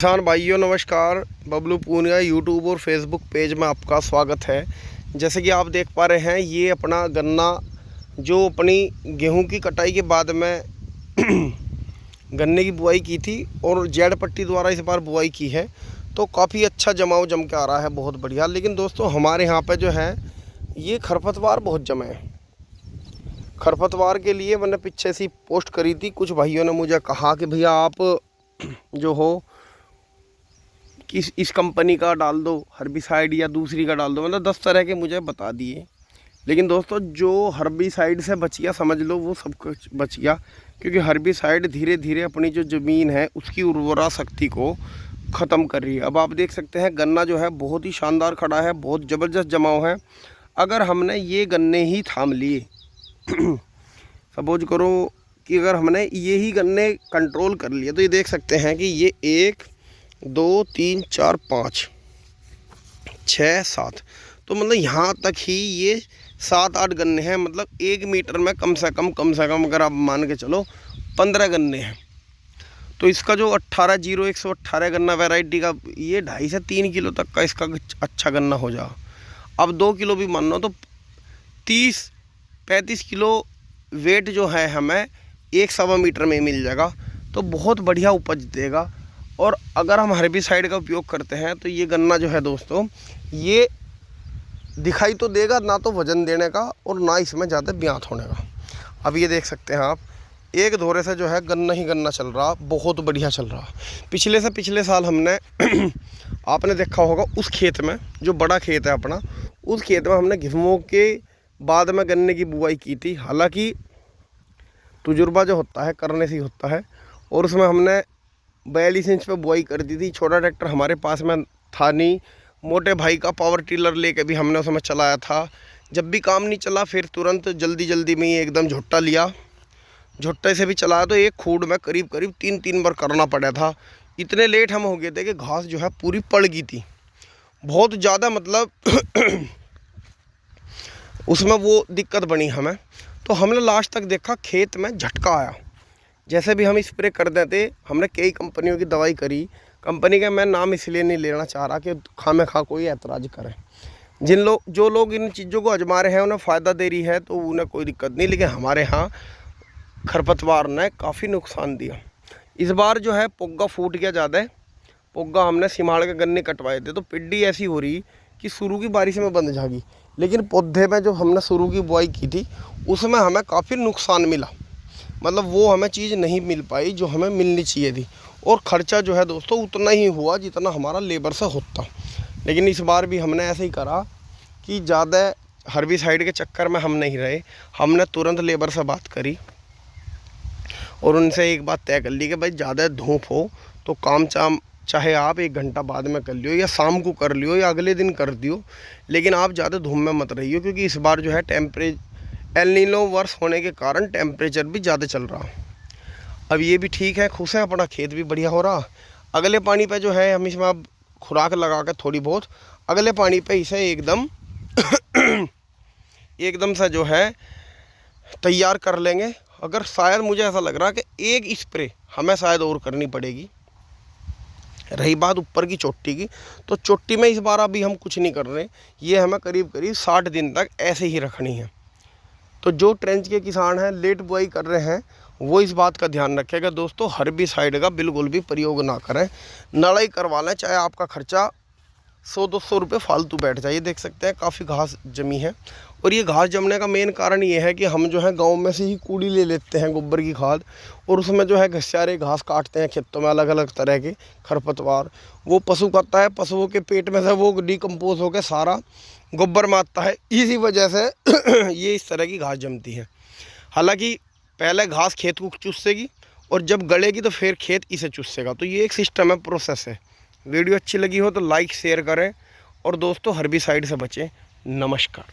किसान भाइयों नमस्कार। बबलू पूनिया यूट्यूब और फेसबुक पेज में आपका स्वागत है। जैसे कि आप देख पा रहे हैं, ये अपना गन्ना जो अपनी गेहूं की कटाई के बाद में गन्ने की बुआई की थी और जेड पट्टी द्वारा इस बार बुआई की है, तो काफ़ी अच्छा जमाव जम के आ रहा है, बहुत बढ़िया। लेकिन दोस्तों हमारे यहाँ पे जो है ये खरपतवार बहुत जमे हैं। खरपतवार के लिए मैंने पीछे से पोस्ट करी थी, कुछ भाइयों ने मुझे कहा कि भैया आप जो हो कि इस कंपनी का डाल दो हर्बिसाइड या दूसरी का डाल दो, मतलब 10 तरह के मुझे बता दिए। लेकिन दोस्तों जो हर्बिसाइड से बच गया समझ लो वो सब कुछ बच गया, क्योंकि हर्बिसाइड धीरे धीरे अपनी जो ज़मीन है उसकी उर्वरा शक्ति को ख़त्म कर रही है। अब आप देख सकते हैं गन्ना जो है बहुत ही शानदार खड़ा है, बहुत ज़बरदस्त जमाव है। अगर हमने ये गन्ने ही थाम लिए सपोज करो कि अगर हमने ये ही गन्ने कंट्रोल कर लिए, तो ये देख सकते हैं कि ये 1 2 3 4 5 6 7, तो मतलब यहाँ तक ही ये 7-8 गन्ने हैं। मतलब 1 मीटर में कम से कम अगर आप मान के चलो 15 गन्ने हैं। तो इसका जो 18-0118 गन्ना वैरायटी का ये 2.5 से 3 किलो तक का इसका अच्छा गन्ना हो जा। अब 2 किलो भी मान लो तो 30-35 किलो वेट जो है हमें 1-1.25 मीटर में मिल जाएगा, तो बहुत बढ़िया उपज देगा। और अगर हम हर्बिसाइड का उपयोग करते हैं तो ये गन्ना जो है दोस्तों ये दिखाई तो देगा ना, तो वज़न देने का और ना इसमें ज़्यादा ब्यात होने का। अब ये देख सकते हैं आप, एक धोरे से जो है गन्ना ही गन्ना चल रहा, बहुत बढ़िया चल रहा। पिछले से पिछले साल हमने आपने देखा होगा उस खेत में, जो बड़ा खेत है अपना, उस खेत में हमने गेहूं के बाद में गन्ने की बुआई की थी। हालांकि तजुर्बा जो होता है करने से ही होता है, और उसमें हमने 42 इंच पे बुआई कर दी थी। छोटा ट्रैक्टर हमारे पास में था नहीं, मोटे भाई का पावर टिलर लेके भी हमने उसमें चलाया था। जब भी काम नहीं चला फिर तुरंत जल्दी में ही एकदम झुट्टा लिया, झुट्टे से भी चलाया तो एक खूड में करीब 3 बार करना पड़ा था। इतने लेट हम हो गए थे कि घास जो है पूरी पड़ गई थी बहुत ज़्यादा, मतलब उसमें वो दिक्कत बनी हमें। तो हमने लास्ट तक देखा खेत में झटका आया। जैसे भी हम स्प्रे कर देते, हमने कई कंपनियों की दवाई करी, कंपनी का मैं नाम इसलिए नहीं लेना चाह रहा कि खामे खा कोई ऐतराज़ करे। जो लोग इन चीज़ों को आजमा रहे हैं उन्हें फ़ायदा दे रही है तो उन्हें कोई दिक्कत नहीं, लेकिन हमारे यहाँ खरपतवार ने काफ़ी नुकसान दिया। इस बार जो है पोग्गा फूट गया ज़्यादा। पोग्गा हमने सिमाड़ के गन्ने कटवाए थे, तो पिड्डी ऐसी हो रही कि शुरू की बारिश में बंद जाएगी। लेकिन पौधे में जो हमने शुरू की बुआई की थी उसमें हमें काफ़ी नुकसान मिला, मतलब वो हमें चीज़ नहीं मिल पाई जो हमें मिलनी चाहिए थी। और ख़र्चा जो है दोस्तों उतना ही हुआ जितना हमारा लेबर से होता। लेकिन इस बार भी हमने ऐसे ही करा कि ज़्यादा हर्बिसाइड के चक्कर में हम नहीं रहे। हमने तुरंत लेबर से बात करी और उनसे एक बात तय कर ली कि भाई ज़्यादा धूप हो तो काम चाहे आप 1 घंटा बाद में कर लियो या शाम को कर लियो या अगले दिन कर दियो, लेकिन आप ज़्यादा धूप में मत रहियो, क्योंकि इस बार जो है एल नीनो वर्ष होने के कारण टेम्परेचर भी ज़्यादा चल रहा। अब ये भी ठीक है, खुश है, अपना खेत भी बढ़िया हो रहा। अगले पानी पे जो है हम इसमें अब खुराक लगा कर थोड़ी बहुत अगले पानी पे इसे एकदम से जो है तैयार कर लेंगे। अगर शायद मुझे ऐसा लग रहा है कि एक स्प्रे हमें शायद और करनी पड़ेगी। रही बात ऊपर की चोटी की, तो चोटी में इस बार अभी हम कुछ नहीं कर रहे, ये हमें करीब 60 दिन तक ऐसे ही रखनी है। तो जो ट्रेंच के किसान हैं लेट बुआई कर रहे हैं वो इस बात का ध्यान रखेगा दोस्तों, हर्बिसाइड का बिल्कुल भी प्रयोग ना करें। नड़ाई करवा लें, चाहे आपका खर्चा 100-200 रुपये फालतू बैठ जाए। देख सकते हैं काफ़ी घास जमी है, और ये घास जमने का मेन कारण ये है कि हम जो है गांव में से ही कूड़ी ले लेते हैं, गोबर की खाद, और उसमें जो है घसियारे घास काटते हैं खेतों में, अलग अलग तरह के खरपतवार वो पशु खाता है। पशुओं के पेट में से वो डिकम्पोज होकर सारा गोबर में आता है, इसी वजह से ये इस तरह की घास जमती है। हालांकि पहले घास खेत को चूसेगी और जब गलेगी तो फिर खेत इसे चूसेगा। तो ये एक सिस्टम है, प्रोसेस है। वीडियो अच्छी लगी हो तो लाइक शेयर करें, और दोस्तों हर्बिसाइड से बचें। नमस्कार।